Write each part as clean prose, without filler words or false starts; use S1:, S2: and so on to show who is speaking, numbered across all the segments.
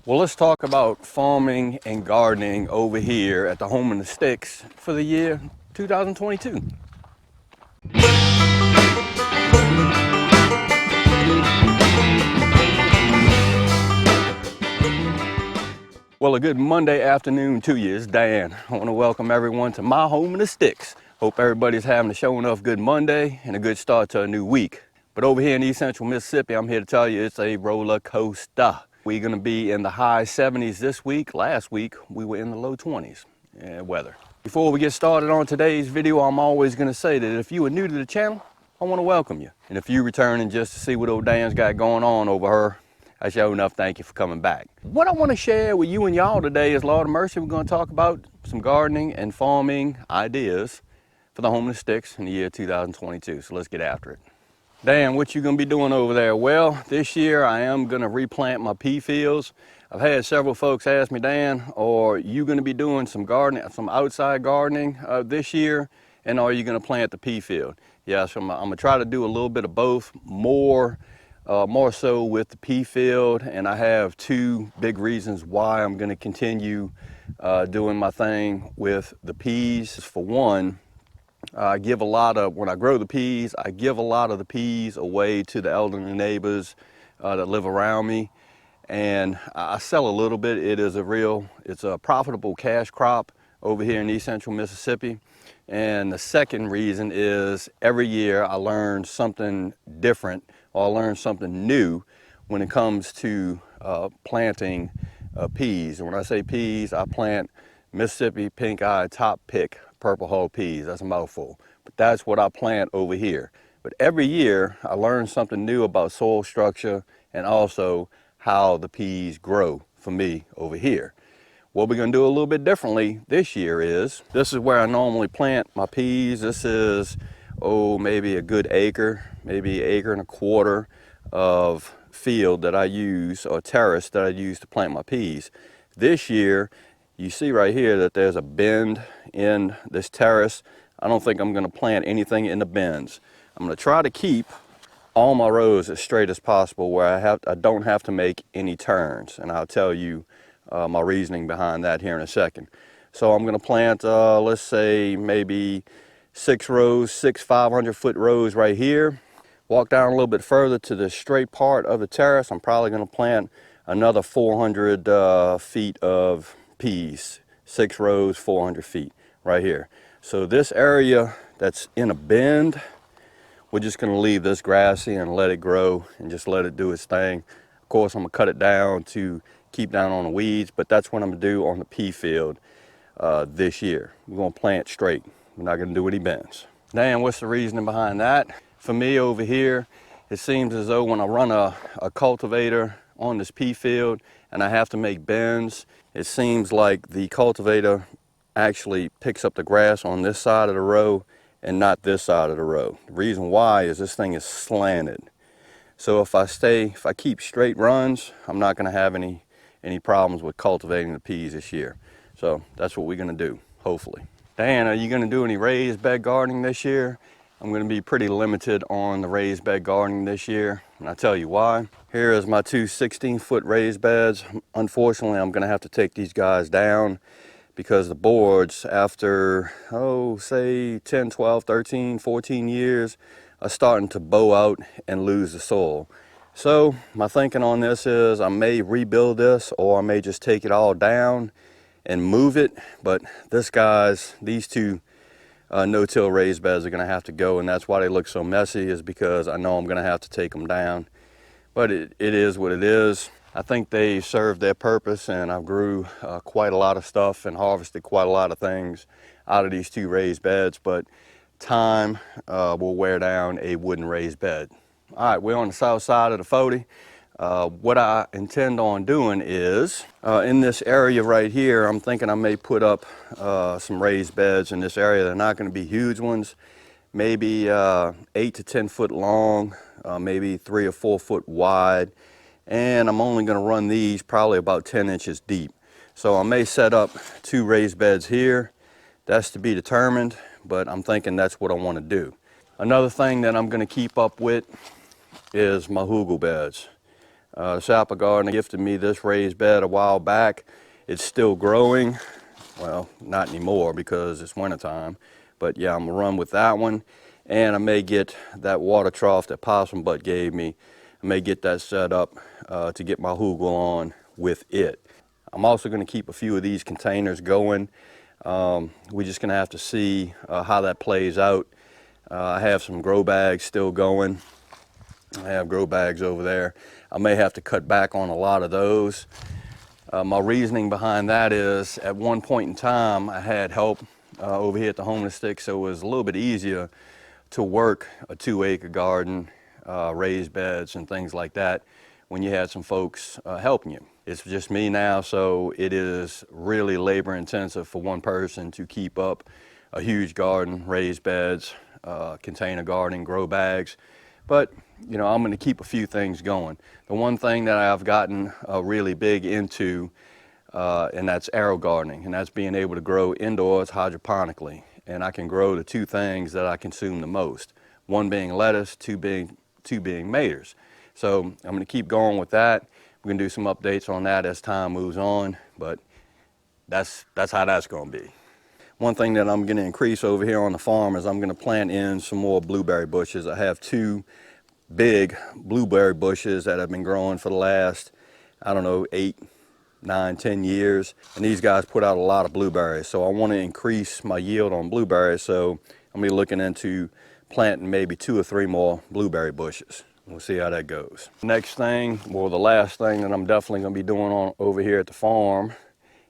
S1: Well, let's talk about farming and gardening over here at the Home in the Sticks for the year 2022. Well, a good Monday afternoon to you. It's Dan. I want to welcome everyone to my Home in the Sticks. Hope everybody's having a showing off good Monday and a good start to a new week. But over here in East Central Mississippi, I'm here to tell you it's a roller coaster. We're going to be in the high 70s this week. Last week, we were in the low 20s weather. Before we get started on today's video, I'm always going to say that if you are new to the channel, I want to welcome you. And if you're returning just to see what old Dan's got going on over her, I sure enough thank you for coming back. What I want to share with you and y'all today is, Lord of mercy, we're going to talk about some gardening and farming ideas for the Home in the Sticks in the year 2022. So let's get after it. Dan, what you gonna be doing over there? Well, this year I am gonna replant my pea fields. I've had several folks ask me, Dan, are you gonna be doing some gardening, some outside gardening this year? And are you gonna plant the pea field? Yeah, so I'm gonna try to do a little bit of both, more so with the pea field. And I have two big reasons why I'm gonna continue doing my thing with the peas. For one, I give a lot of, when I grow the peas, I give a lot of the peas away to the elderly neighbors that live around me. And I sell a little bit. It's a profitable cash crop over here in East Central Mississippi. And the second reason is every year I learn something different, or I learn something new when it comes to planting peas. And when I say peas, I plant Mississippi Pink Eye Top Pick Purple Hull peas. That's a mouthful, but that's what I plant over here. But every year I learn something new about soil structure and also how the peas grow for me over here. What we're gonna do a little bit differently this year is, this is where I normally plant my peas. This is, maybe a good acre, maybe an acre and a quarter of field that I use, or terrace that I use to plant my peas. This year, you see right here that there's a bend in this terrace. I don't think I'm gonna plant anything in the bends. I'm gonna try to keep all my rows as straight as possible, where I don't have to make any turns. And I'll tell you my reasoning behind that here in a second. So I'm gonna plant, let's say maybe 6 500-foot rows right here. Walk down a little bit further to the straight part of the terrace. I'm probably gonna plant another 400 feet of peas, 6 rows, 400 feet right here. So this area that's in a bend, we're just gonna leave this grassy and let it grow and just let it do its thing. Of course, I'm gonna cut it down to keep down on the weeds, but that's what I'm gonna do on the pea field this year. We're gonna plant straight. We're not gonna do any bends. Dan, what's the reasoning behind that? For me over here, it seems as though when I run a cultivator on this pea field and I have to make bends, it seems like the cultivator actually picks up the grass on this side of the row and not this side of the row. The reason why is this thing is slanted. So if I keep straight runs, I'm not gonna have any problems with cultivating the peas this year. So that's what we're gonna do, hopefully. Dan, are you gonna do any raised bed gardening this year? I'm gonna be pretty limited on the raised bed gardening this year, and I'll tell you why. Here is my two 16-foot raised beds. Unfortunately, I'm gonna have to take these guys down because the boards, after, say 10, 12, 13, 14 years, are starting to bow out and lose the soil. So my thinking on this is I may rebuild this, or I may just take it all down and move it. But these two no-till raised beds are gonna have to go, and that's why they look so messy, is because I know I'm gonna have to take them down. But it is what it is. I think they served their purpose, and I grew quite a lot of stuff and harvested quite a lot of things out of these two raised beds, but time will wear down a wooden raised bed. All right, we're on the south side of the 40. What I intend on doing is, in this area right here, I'm thinking I may put up some raised beds in this area. They're not gonna be huge ones, maybe 8 to 10 foot long, maybe 3 or 4 foot wide. And I'm only gonna run these probably about 10 inches deep. So I may set up 2 raised beds here. That's to be determined, but I'm thinking that's what I wanna do. Another thing that I'm gonna keep up with is my hugel beds. The Sapper Garden gifted me this raised bed a while back. It's still growing. Well, not anymore because it's wintertime. But yeah, I'm gonna run with that one. And I may get that water trough that Possum Butt gave me. I may get that set up to get my hugel on with it. I'm also gonna keep a few of these containers going. We're just gonna have to see how that plays out. I have some grow bags still going. I have grow bags over there. I may have to cut back on a lot of those. My reasoning behind that is at one point in time I had help over here at the Home and the Sticks, so it was a little bit easier to work a 2-acre garden, raised beds and things like that when you had some folks helping you. It's just me now, so it is really labor intensive for one person to keep up a huge garden, raised beds, container gardening, grow bags. But you know, I'm going to keep a few things going. The one thing that I've gotten really big into, and that's arrow gardening, and that's being able to grow indoors hydroponically. And I can grow the two things that I consume the most. One being lettuce, two being maters. So I'm going to keep going with that. We're going to do some updates on that as time moves on, but that's how that's going to be. One thing that I'm going to increase over here on the farm is I'm going to plant in some more blueberry bushes. I have 2 big blueberry bushes that have been growing for the last, I don't know, 8, 9, 10 years. And these guys put out a lot of blueberries. So I want to increase my yield on blueberries. So I'm going to be looking into planting maybe 2 or 3 more blueberry bushes. We'll see how that goes. Next thing, well, the last thing that I'm definitely going to be doing over here at the farm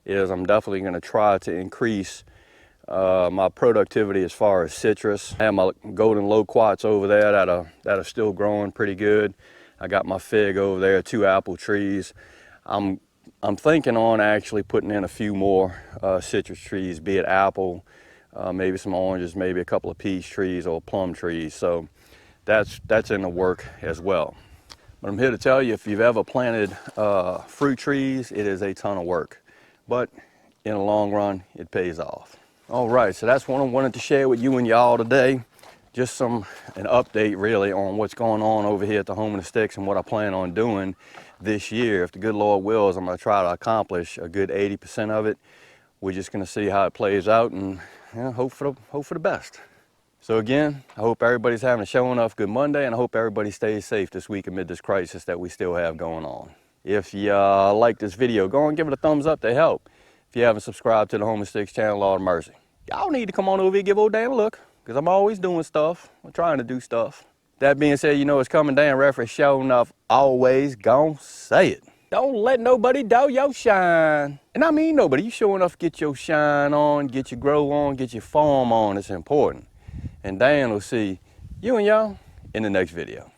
S1: is I'm definitely going to try to increase my productivity as far as citrus. I have my golden loquats over there that are still growing pretty good. I got my fig over there, 2 apple trees. I'm thinking on actually putting in a few more citrus trees, be it apple, maybe some oranges, maybe a couple of peach trees or plum trees. So that's in the work as well. But I'm here to tell you, if you've ever planted fruit trees, it is a ton of work. But in the long run, it pays off. All right, so that's what I wanted to share with you and y'all today. Just an update really on what's going on over here at the Home and the Sticks and what I plan on doing this year. If the good Lord wills, I'm gonna try to accomplish a good 80% of it. We're just gonna see how it plays out and hope for the best. So again, I hope everybody's having a show enough good Monday, and I hope everybody stays safe this week amid this crisis that we still have going on. If you like this video, go and give it a thumbs up to help. If you haven't subscribed to the Home and Sticks channel, Lord of mercy. Y'all need to come on over here and give old Dan a look, because I'm always doing stuff. I'm trying to do stuff. That being said, you know it's coming. Dan Reference show enough, always gon' say it. Don't let nobody doubt your shine. And I mean nobody. You sure enough get your shine on, get your grow on, get your farm on. It's important. And Dan will see you and y'all in the next video.